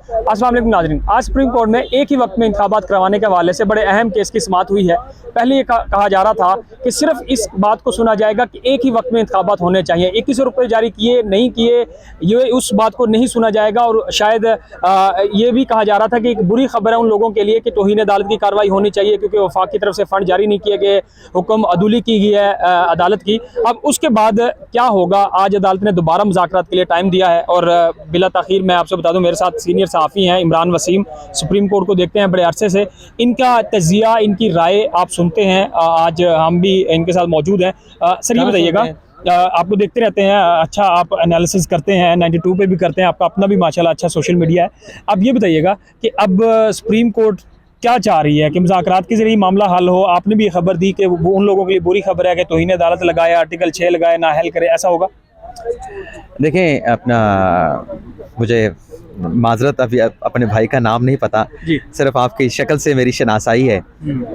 अस्सलाम वालेकुम नाज़रीन, आज सुप्रीम कोर्ट में एक ही वक्त में इंतखाबात करवाने के हवाले से बड़े अहम केस की समाअत हुई है। पहले ये कहा जा रहा था कि सिर्फ इस बात को सुना जाएगा कि एक ही वक्त में इंतखाबात होने चाहिए, 2100 रुपये जारी किए नहीं किए, ये उस बात को नहीं सुना जाएगा। और शायद ये भी कहा जा रहा था कि एक बुरी खबर है उन लोगों के लिए कि तौहीन अदालत की कार्रवाई होनी चाहिए, क्योंकि वफाक की तरफ से फ़ंड जारी नहीं किए गए, हुक्म अदूली की गई है अदालत की। अब उसके बाद क्या होगा, आज अदालत ने दोबारा मुज़ाकरात के लिए टाइम दिया है। और बिला ताख़ीर मैं आपसे बता दूं, मेरे साथ सीनियर सहाफ़ी हैं इमरान वसीम, सुप्रीम कोर्ट को देखते हैं बड़े अरसे से, इनका तजिया, इनकी राय आप सुनते हैं। आज हम भी इनके साथ मौजूद हैं। सर ये बताइएगा, आपको देखते रहते हैं, अच्छा आप एनालिसिस करते हैं, 92 पे भी करते हैं, आपका अपना भी माशाल्लाह अच्छा सोशल मीडिया है। अब ये बताइएगा कि अब सुप्रीम कोर्ट क्या चाह रही है कि मुज़ाकरात के ज़रिए मामला हल हो। आपने भी खबर दी कि वो उन लोगों के लिए बुरी खबर है कि तौहीन अदालत लगाए, आर्टिकल 6 लगाए, नाअहल करे, ऐसा होगा? देखें, अपना मुझे माजरत अभी अपने भाई का नाम नहीं पता, सिर्फ आपकी शक्ल से मेरी शनासाई है।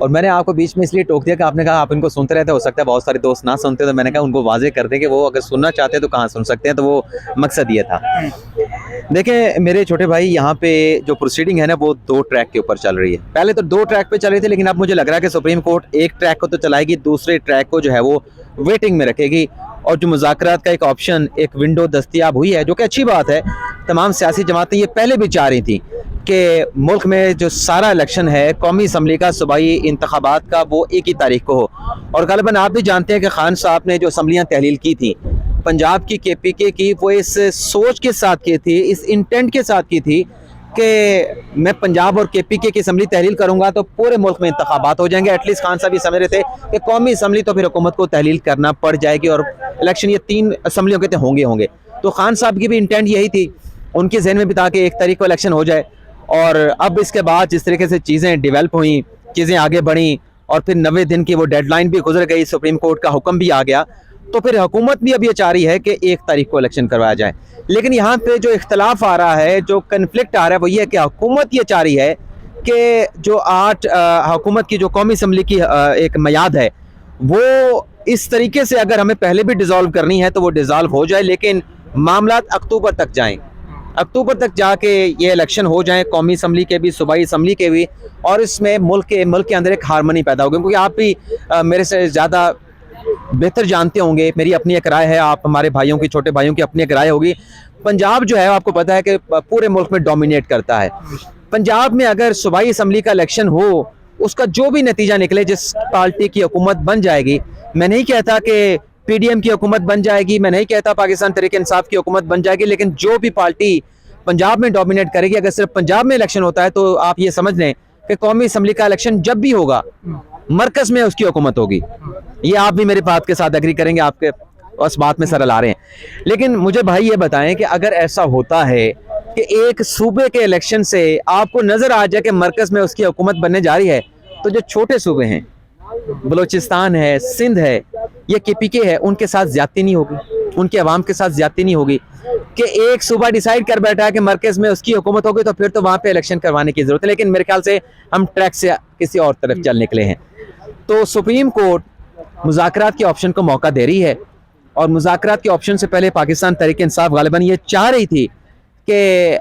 और मैंने आपको बीच में इसलिए टोक दिया कि आपने कहा आप इनको सुनते रहते, हो सकता है बहुत सारे दोस्त ना सुनते, तो मैंने कहा उनको वाजे कर दें कि वो अगर सुनना चाहते हैं तो कहाँ सुन सकते हैं। तो वो मकसद ये था। देखें मेरे छोटे भाई, यहाँ पे जो प्रोसीडिंग है ना वो 2 ट्रैक के ऊपर चल रही है। पहले तो 2 ट्रैक पे चल रही थी, लेकिन अब मुझे लग रहा है कि सुप्रीम कोर्ट एक ट्रैक को तो चलाएगी, दूसरे ट्रैक को जो है वो वेटिंग में रखेगी। और जो मुज़ाकरात का एक ऑप्शन, एक विंडो दस्तयाब हुई है, जो कि अच्छी बात है। तमाम सियासी जमातें ये पहले भी चाह रही थी कि मुल्क में जो सारा इलेक्शन है कौमी असम्बली का, सूबाई इंतखाबात का, वो एक ही तारीख को हो। और ग़ालिबन आप भी जानते हैं कि खान साहब ने जो असम्बलियाँ तहलील की थी पंजाब की KPK की, वो इस सोच के साथ की थी, इस इंटेंट के साथ की थी कि मैं पंजाब और KPK की असम्बली तहलील करूंगा तो पूरे मुल्क में इंतखाबात हो जाएंगे। एटलीस्ट खान साहब ये समझ रहे थे कि कौमी असम्बली तो फिर हुकूमत को तहलील करना पड़ जाएगी और इलेक्शन ये 3 असम्बलियों के होंगे। तो खान साहब की भी इंटेंट यही थी, उनके जहन में भी था कि 1 तारीख को इलेक्शन हो जाए। और अब इसके बाद जिस तरीके से चीज़ें डिवेल्प हुई, चीज़ें आगे बढ़ी, और फिर 90 दिन की वो डेडलाइन भी गुजर गई, सुप्रीम कोर्ट का हुक्म भी आ गया, तो फिर हुकूमत भी अब ये चाह रही है कि 1 तारीख को इलेक्शन करवाया जाए। लेकिन यहाँ पे जो इख्तलाफ आ रहा है, जो कन्फ्लिक्ट आ रहा है, वो ये है कि हुकूमत ये चाह रही है कि जो 8 हुकूमत की जो कौमी असम्बली की एक मियाद है, वो इस तरीके से अगर हमें पहले भी डिज़ोल्व करनी है तो वो डिज़ोल्व हो जाए, लेकिन मामलात अक्टूबर तक जाएँ, अक्टूबर तक जाके ये इलेक्शन हो जाए, कौमी असम्बली के भी, सूबाई असम्बली के भी, और इसमें मुल्क के अंदर एक हारमनी पैदा होगी। क्योंकि आप भी मेरे से ज़्यादा बेहतर जानते होंगे, मेरी अपनी एक राय है, आप हमारे भाइयों की, छोटे भाइयों की अपनी एक राय होगी। पंजाब जो है आपको पता है कि पूरे मुल्क में डोमिनेट करता है। पंजाब में अगर सूबाई असम्बली का इलेक्शन हो, उसका जो भी नतीजा निकले, जिस पार्टी की हुकूमत बन जाएगी, मैं नहीं कहता कि PDM की हुकूमत बन जाएगी, मैं नहीं कहता पाकिस्तान तहरीक-ए-इंसाफ की हुकूमत बन जाएगी, लेकिन जो भी पार्टी पंजाब में डोमिनेट करेगी, अगर सिर्फ पंजाब में इलेक्शन होता है तो आप ये समझ लें कि कौमी असम्बली का इलेक्शन जब भी होगा मरकज़ में उसकी हुकूमत होगी। ये आप भी मेरी बात के साथ एग्री करेंगे, आपके उस बात में सरल आ रहे हैं। लेकिन मुझे भाई ये बताएं कि अगर ऐसा होता है कि एक सूबे के इलेक्शन से आपको नज़र आ जाए कि मरकज़ में उसकी हुकूमत बनने जा रही है, तो जो छोटे सूबे हैं, बलोचिस्तान है, सिंध है, ये KPK है, उनके साथ ज्यादती नहीं होगी, उनके अवाम के साथ ज्यादती नहीं होगी कि एक सूबा डिसाइड कर बैठा है कि मरकज़ में उसकी हुकूमत होगी, तो फिर तो वहाँ पे इलेक्शन करवाने की ज़रूरत है। लेकिन मेरे ख्याल से हम ट्रैक से किसी और तरफ चल निकले हैं। तो सुप्रीम कोर्ट मुज़ाकरात के ऑप्शन को मौका दे रही है, और मुज़ाकरात के ऑप्शन से पहले पाकिस्तान तहरीक-ए-इंसाफ ग़ालिबन ये चाह रही थी कि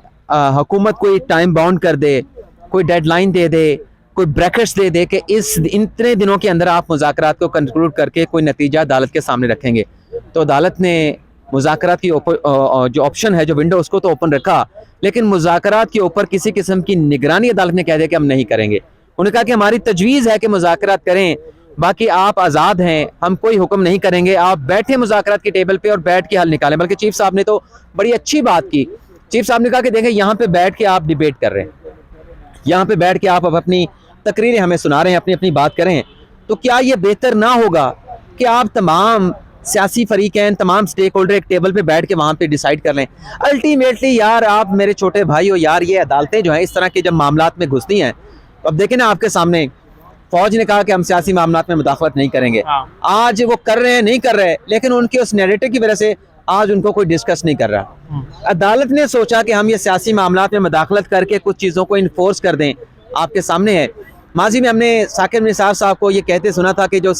हुकूमत कोई टाइम बाउंड कर दे, कोई डेडलाइन दे दे, कोई ब्रैकेट्स दे दे कि इतने दिनों के अंदर आप मुज़ाकरात को कंक्लूड करके कोई नतीजा अदालत के सामने रखेंगे। तो अदालत ने मुज़ाकरात की जो ऑप्शन है, जो विंडो, उसको तो ओपन रखा, लेकिन मुज़ाकरात के ऊपर किसी किस्म की निगरानी अदालत ने कह दिया कि हम नहीं करेंगे। उन्होंने कहा कि हमारी तजवीज़ है कि मुज़ाकरात करें, बाकी आप आज़ाद हैं, हम कोई हुक्म नहीं करेंगे, आप बैठे मुज़ाकरात की टेबल पे और बैठ के हल निकालें। बल्कि चीफ साहब ने तो बड़ी अच्छी बात की। चीफ साहब ने कहा कि देखें, यहाँ पे बैठ के आप डिबेट कर रहे हैं, यहाँ पे बैठ के आप अपनी तकरीरें हमें सुना रहे हैं, अपनी अपनी बात करें, तो क्या ये बेहतर ना होगा कि आप तमाम सियासी फरीक़ैन, तमाम स्टेक होल्डर एक टेबल पे बैठ के वहाँ पे डिसाइड कर लें। अल्टीमेटली यार, आप मेरे छोटे भाई हो यार, ये अदालतें जो हैं इस तरह के जब मामलात में घुसती हैं, अब देखें ना, आपके सामने फौज ने कहा कि हम सियासी मामलात में मुदाखलत नहीं करेंगे। आज वो कर रहे हैं, नहीं कर रहे, लेकिन उनके उस नैरेटिव की वजह से आज उनको कोई डिस्कस नहीं कर रहा। अदालत ने सोचा कि हम ये सियासी मामलात में मुदाखलत करके कुछ चीज़ों को इन्फोर्स कर दें। आपके सामने है, माजी में हमने साकिब निसार साहब को ये कहते सुना था कि जो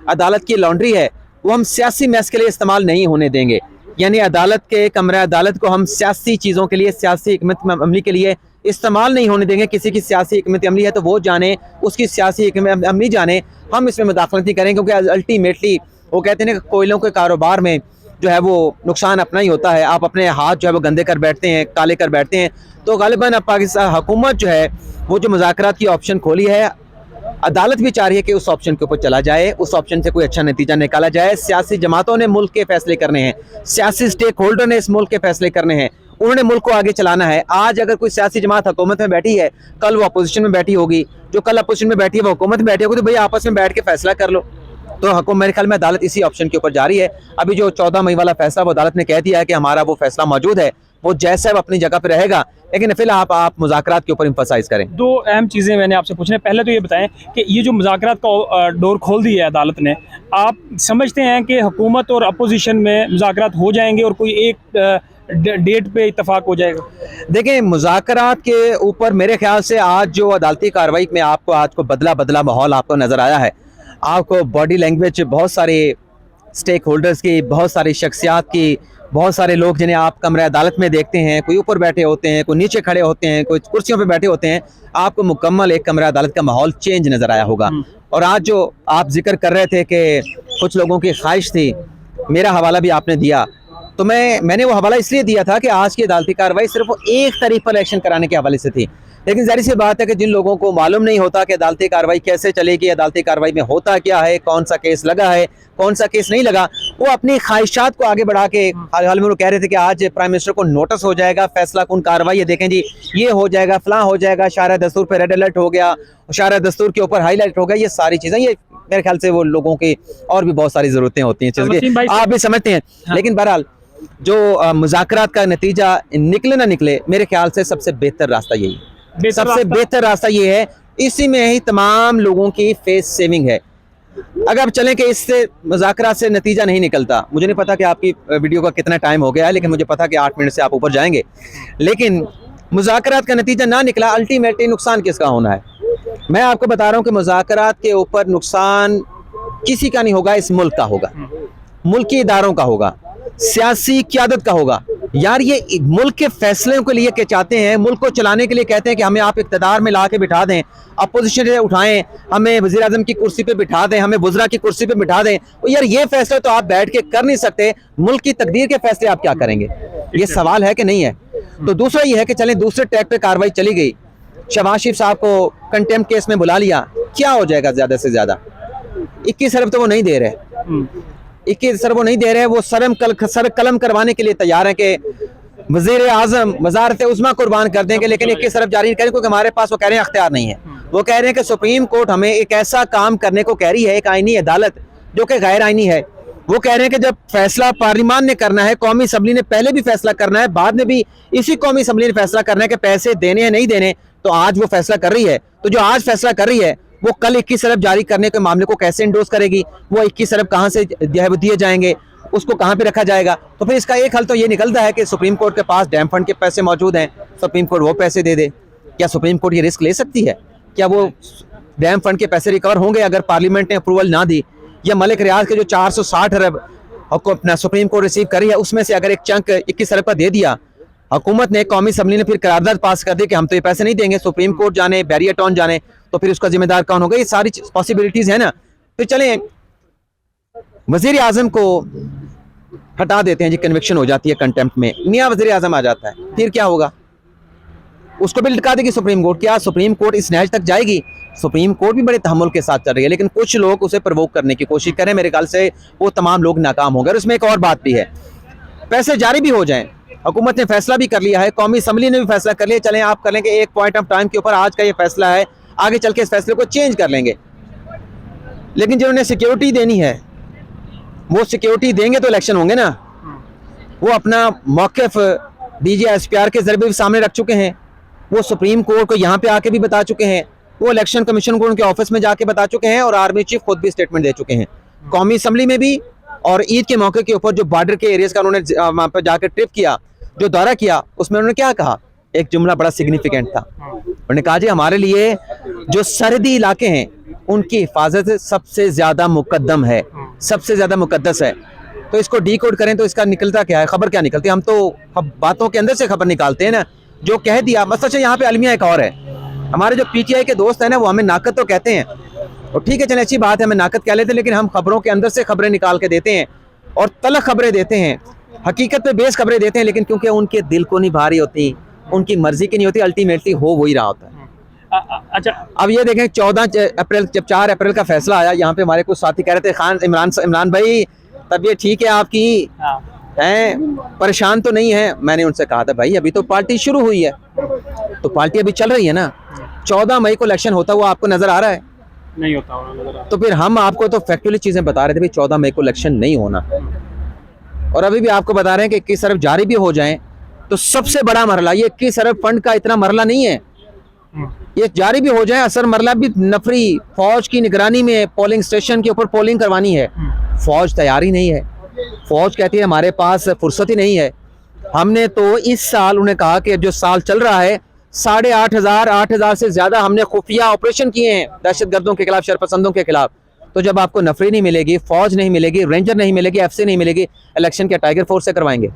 अदालत की लॉन्ड्री है वो हम सियासी मैस के लिए इस्तेमाल नहीं होने देंगे। यानी अदालत के कमरा अदालत को हम सियासी चीज़ों के लिए, सियासी हिकमत अमली के लिए इस्तेमाल नहीं होने देंगे। किसी की सियासी हिकमत अमली है तो वो जाने, उसकी सियासी हिकमत अमली जाने, हम इसमें मुदाखलत नहीं करेंगे, क्योंकि अल्टीमेटली वो कहते हैं कि कोयलों के कारोबार में जो है वो नुकसान अपना ही होता है। आप अपने हाथ जो है वो गंदे कर बैठते हैं, काले कर बैठते हैं। तो गालिबन अब पाकिस्तान हुकूमत जो है वो जो मुज़ाकरात की ऑप्शन खोली है, अदालत भी चाह रही है कि उस ऑप्शन के ऊपर चला जाए, उस ऑप्शन से कोई अच्छा नतीजा निकाला जाए। सियासी जमातों ने मुल्क के फैसले करने हैं, सियासी स्टेक होल्डर ने इस मुल्क के फैसले करने हैं, उन्होंने मुल्क को आगे चलाना है। आज अगर कोई सियासी जमात हुकूमत में बैठी है, कल वो अपोजिशन में बैठी होगी, जो कल अपोजिशन में बैठी है वो हुकूमत में बैठी होगी, तो भैया आपस में बैठ के फैसला कर लो। तो हुकूमत, मेरे ख्याल में अदालत इसी ऑप्शन के ऊपर जा रही है। अभी जो 14 मई वाला फैसला वो अदालत ने कह दिया है कि हमारा वो फैसला मौजूद है, वो जैसा है अपनी जगह पर रहेगा, लेकिन फिलहाल आप मुज़ाकरात के ऊपर एम्फसाइज करें। दो अहम चीज़ें मैंने आपसे पूछना है। पहले तो ये बताएं कि ये जो मुज़ाकरात का डोर खोल दी है अदालत ने, आप समझते हैं कि हुकूमत और अपोजिशन में मुज़ाकरात हो जाएंगे और कोई एक डेट पे इत्तफाक हो जाएगा? देखें, मुज़ाकरात के ऊपर मेरे ख्याल से आज जो अदालती कार्रवाई में आपको आज को बदला माहौल आपको नज़र आया है। आपको बॉडी लैंग्वेज बहुत सारे स्टेक होल्डर्स की, बहुत सारी शख्सियात की, बहुत सारे लोग जिन्हें आप कमरे अदालत में देखते हैं, कोई ऊपर बैठे होते हैं, कोई नीचे खड़े होते हैं, कोई कुर्सियों पे बैठे होते हैं, आपको मुकम्मल एक कमरा अदालत का माहौल चेंज नज़र आया होगा। और आज जो आप जिक्र कर रहे थे कि कुछ लोगों की ख्वाहिश थी, मेरा हवाला भी आपने दिया, तो मैंने वो हवाला इसलिए दिया था कि आज की अदालती कार्रवाई सिर्फ एक तारीख पर इलेक्शन कराने के हवाले से थी। लेकिन जाहिर सी बात है कि जिन लोगों को मालूम नहीं होता कि अदालती कार्रवाई कैसे चलेगी, अदालती कार्रवाई में होता क्या है, कौन सा केस लगा है, कौन सा केस नहीं लगा, वो अपनी ख्वाहिशात को आगे बढ़ा के हाल में वो कह रहे थे कि आज प्राइम मिनिस्टर को नोटिस हो जाएगा, फैसला कौन कार्रवाई है, देखें जी ये हो जाएगा, फलां हो जाएगा, शारा दस्तूर पर रेड अलर्ट हो गया, शारा दस्तूर के ऊपर हाईलाइट हो गया। ये सारी चीज़ें, ये मेरे ख्याल से वो लोगों की और भी बहुत सारी ज़रूरतें होती हैं, चीज़ आप भी समझते हैं। लेकिन बहरहाल जो मुज़ाकरात का नतीजा निकले ना निकले, मेरे ख्याल से सबसे बेहतर रास्ता यही है, सबसे बेहतर रास्ता ये है, इसी में ही तमाम लोगों की फेस सेविंग है। अगर आप चलें कि इससे मुज़ाकरात से नतीजा नहीं निकलता, मुझे नहीं पता कि आपकी वीडियो का कितना टाइम हो गया है, लेकिन मुझे पता कि 8 मिनट से आप ऊपर जाएंगे, लेकिन मुज़ाकरात का नतीजा ना निकला, अल्टीमेटली नुकसान किसका होना है? मैं आपको बता रहा हूँ कि मुज़ाकरात के ऊपर नुकसान किसी का नहीं होगा, इस मुल्क का होगा, मुल्की इदारों का होगा, सियासी क़यादत का होगा। यार ये मुल्क के फैसले के लिए क्या चाहते हैं, मुल्क को चलाने के लिए कहते हैं कि हमें आप इक़्तिदार में ला के बिठा दें, अपोजिशन से उठाएं, हमें वज़ीर आज़म की कुर्सी पे बिठा दें, हमें वज़रा की कुर्सी पे बिठा दें। और यार ये फैसले तो आप बैठ के कर नहीं सकते, मुल्क की तकदीर के फैसले आप क्या करेंगे? ये सवाल है कि नहीं है? तो दूसरा ये है कि चलें दूसरे ट्रैक पे कार्रवाई चली गई, शहबाज शरीफ साहब को कंटेम्प्ट केस में बुला लिया, क्या हो जाएगा? ज़्यादा से ज़्यादा 21 अरब तो वो नहीं दे रहे, 21 अरब वो नहीं दे रहे, वो सर कलम करवाने के लिए तैयार है कि वज़ीर आज़म वज़ारत उज़्मा कुर्बान कर देंगे, लेकिन 21 अरब जारी नहीं करें, क्योंकि हमारे पास वो कह रहे हैं अख्तियार नहीं है। वो कह रहे हैं कि सुप्रीम कोर्ट हमें एक ऐसा काम करने को कह रही है, एक आईनी अदालत जो कि गैर आईनी है। वो कह रहे हैं कि जब फैसला पार्लियामान ने करना है, कौमी असम्बली ने पहले भी फैसला करना है, बाद में भी इसी कौमी असम्बली ने फैसला करना है कि पैसे देने हैं नहीं देने, तो आज वो फैसला कर रही है, तो जो आज फैसला कर रही है वो कल 21 अरब जारी करने के मामले को कैसे इंडोर्स करेगी? वो 21 अरब कहाँ से दिए जाएंगे, उसको कहाँ पे रखा जाएगा? तो फिर इसका एक हल तो ये निकलता है कि सुप्रीम कोर्ट के पास डैम फंड के पैसे मौजूद हैं, सुप्रीम कोर्ट वो पैसे दे दे। क्या सुप्रीम कोर्ट ये रिस्क ले सकती है? क्या वो डैम फंड के पैसे रिकवर होंगे अगर पार्लियामेंट ने अप्रूवल ना दी? या मलिक रियाज के जो 460 अरब अपना सुप्रीम कोर्ट रिसीव करी है, उसमें से अगर एक चंक 21 अरब का दे दिया हुकूमत ने, कौमी असम्बली ने फिर करारदाद पास कर दी कि हम तो ये पैसे नहीं देंगे, सुप्रीम कोर्ट जाने, बैरियर टाउन जाने, तो फिर उसका जिम्मेदार कौन होगा? ये सारी पॉसिबिलिटीज है ना। तो चलें वज़ीर आज़म को हटा देते हैं जी, कन्विक्शन हो जाती है कंटेम्प्ट में, नया वज़ीर आज़म आ जाता है, फिर क्या होगा? उसको भी लटका देगी सुप्रीम कोर्ट। क्या सुप्रीम कोर्ट इस नहज तक जाएगी? सुप्रीम कोर्ट भी बड़े तहम्मुल के साथ चल रही है, लेकिन कुछ लोग उसे प्रवोक करने की कोशिश करें, मेरे ख्याल से वो तमाम लोग नाकाम हो गए। और उसमें एक और बात भी है, पैसे जारी भी हो जाएं, हुकूमत ने फैसला भी कर लिया है, कौमी असम्बली ने भी फैसला कर लिया, चलें आप कर लेंगे एक पॉइंट ऑफ टाइम के ऊपर, आज का ये फैसला है, आगे चल के इस फैसले को चेंज कर लेंगे, लेकिन जिन्होंने सिक्योरिटी देनी है वो सिक्योरिटी देंगे तो इलेक्शन होंगे ना। वो अपना मौक़िफ़ DGSPR के ज़रिए भी सामने रख चुके हैं, वो सुप्रीम कोर्ट को यहाँ पे आके भी बता चुके हैं, वो इलेक्शन कमीशन को उनके ऑफिस में जाके बता चुके हैं, और आर्मी चीफ खुद भी स्टेटमेंट दे चुके हैं कौमी असम्बली में भी। और ईद के मौके के ऊपर जो बॉर्डर के एरियाज़ का उन्होंने वहाँ पर जाकर ट्रिप किया, जो दौरा किया, उसमें उन्होंने क्या कहा? एक जुमला बड़ा सिग्निफिकेंट था, उन्होंने कहा जी हमारे लिए जो सरहदी इलाके हैं उनकी हिफाजत सबसे ज़्यादा मुकद्दम है, सबसे ज़्यादा मुकद्दस है। तो इसको डीकोड करें तो इसका निकलता क्या है, खबर क्या निकलती है? हम तो बातों के अंदर से खबर निकालते हैं ना, जो कह दिया। बस अच्छा, यहाँ पे अलमिया एक और है, हमारे जो पीटीआई के दोस्त हैं ना, वो हमें नाकद तो कहते हैं, और ठीक है चले अच्छी बात है, हमें नाकद कह लेते हैं, लेकिन हम खबरों के अंदर से खबरें निकाल के देते हैं और तलख खबरें देते हैं, हकीकत पे बेस खबरें देते हैं, लेकिन क्योंकि उनके दिल को नहीं भारी होती, उनकी मर्जी की नहीं होती, अल्टीमेटली हो वही रहा होता है। अच्छा, अब ये देखें 14 अप्रैल, जब 4 अप्रैल का फैसला आया, यहाँ पे हमारे कुछ साथी कह रहे थे इमरान भाई तबीयत ठीक है आपकी, हैं परेशान तो नहीं है? मैंने उनसे कहा था भाई अभी तो पार्टी शुरू हुई है, तो पार्टी अभी चल रही है ना, 14 मई को इलेक्शन होता हुआ आपको नजर आ रहा है? नहीं होता। तो फिर हम आपको तो फैक्चुअली चीजें बता रहे थे भाई 14 मई को इलेक्शन नहीं होना, और अभी भी आपको बता रहे हैं कि 21 अरब जारी भी हो जाएं तो सबसे बड़ा मरला, ये 21 अरब फंड का इतना मरला नहीं है, ये जारी भी हो जाए, असर मरला भी नफरी फौज की निगरानी में पोलिंग स्टेशन के ऊपर पोलिंग करवानी है, फौज तैयारी नहीं है, फौज कहती है हमारे पास फुर्सत ही नहीं है। हमने तो इस साल उन्हें कहा कि जो साल चल रहा है 8,500 से ज्यादा हमने खुफिया ऑपरेशन किए हैं दहशतगर्दों के खिलाफ, शरपसंदों के खिलाफ। तो जब आपको नफरी नहीं मिलेगी, फौज नहीं मिलेगी, रेंजर नहीं मिलेगी, एफसी नहीं मिलेगी, इलेक्शन क्या टाइगर फोर्स से करवाएंगे?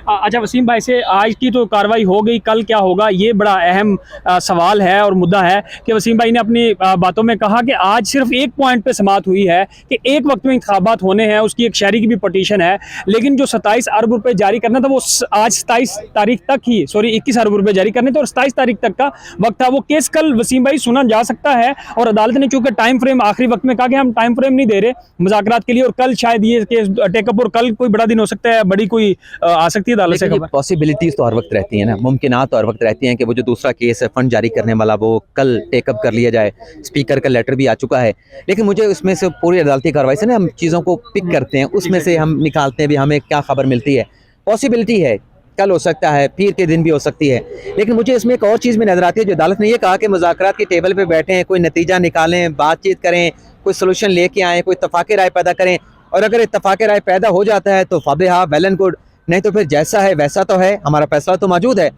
अच्छा वसीम भाई से, आज की तो कार्रवाई हो गई, कल क्या होगा ये बड़ा अहम सवाल है और मुद्दा है कि वसीम भाई ने अपनी बातों में कहा कि आज सिर्फ एक पॉइंट पे समात हुई है कि एक वक्त में इंतखाबात होने हैं, उसकी एक शहरी की भी पटिशन है, लेकिन जो 27 अरब रुपए जारी करना था वो आज 27 तारीख तक ही, 21 अरब रुपए जारी करने थे और 27 तारीख तक का वक्त था। वो केस कल वसीम भाई सुना जा सकता है, और अदालत ने चूंकि टाइम फ्रेम आखिरी वक्त में कहा कि हम टाइम फ्रेम नहीं दे रहे मुज़ाकरात के लिए, और कल शायद ये केस टेकअप, और कल कोई बड़ा दिन हो सकता है, बड़ी कोई आ सकती है अदालत से खबर। पॉसिबिलिटीज तो हर वक्त रहती है ना, मुमकिनात तो हर वक्त रहती हैं कि वो जो दूसरा केस है फंड जारी करने वाला वो कल टेकअप कर लिया जाए, स्पीकर का लेटर भी आ चुका है, लेकिन मुझे उसमें से पूरी अदालती कार्रवाई से ना हम चीज़ों को पिक करते हैं, उसमें से हम निकालते हैं भी हमें क्या खबर मिलती है। पॉसिबिलिटी है कल हो सकता है, पीर के दिन भी हो सकती है, लेकिन मुझे इसमें एक और चीज़ में नजर आती है, जो अदालत ने ये कहा कि मुज़ाकरात की टेबल पे बैठे हैं, कोई नतीजा निकालें, बातचीत करें, कोई सोल्यूशन लेके आएँ, कोई इत्तफाक़ राय पैदा करें, और अगर इत्तफाक़ राय पैदा हो जाता है तो फाबिहा वेल एंड गुड, नहीं तो फिर जैसा है वैसा तो है, हमारा फैसला तो मौजूद है।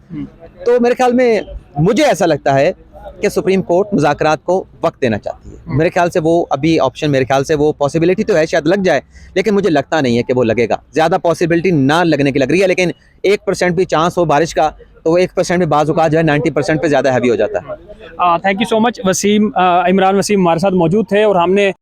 तो मेरे ख्याल में मुझे ऐसा लगता है कि सुप्रीम कोर्ट मुज़ाकरात को वक्त देना चाहती है। मेरे ख्याल से वो अभी ऑप्शन, मेरे ख्याल से वो पॉसिबिलिटी तो है शायद लग जाए, लेकिन मुझे लगता नहीं है कि वो लगेगा। ज़्यादा पॉसिबिलिटी ना लगने की लग रही है, लेकिन 1% भी चांस हो बारिश का तो वो 1% भी बाज़ औक़ात जो है 90% पे ज़्यादा हैवी हो जाता है। Thank you so much Wasim, Imran Wasim हमारे साथ मौजूद थे, और हमने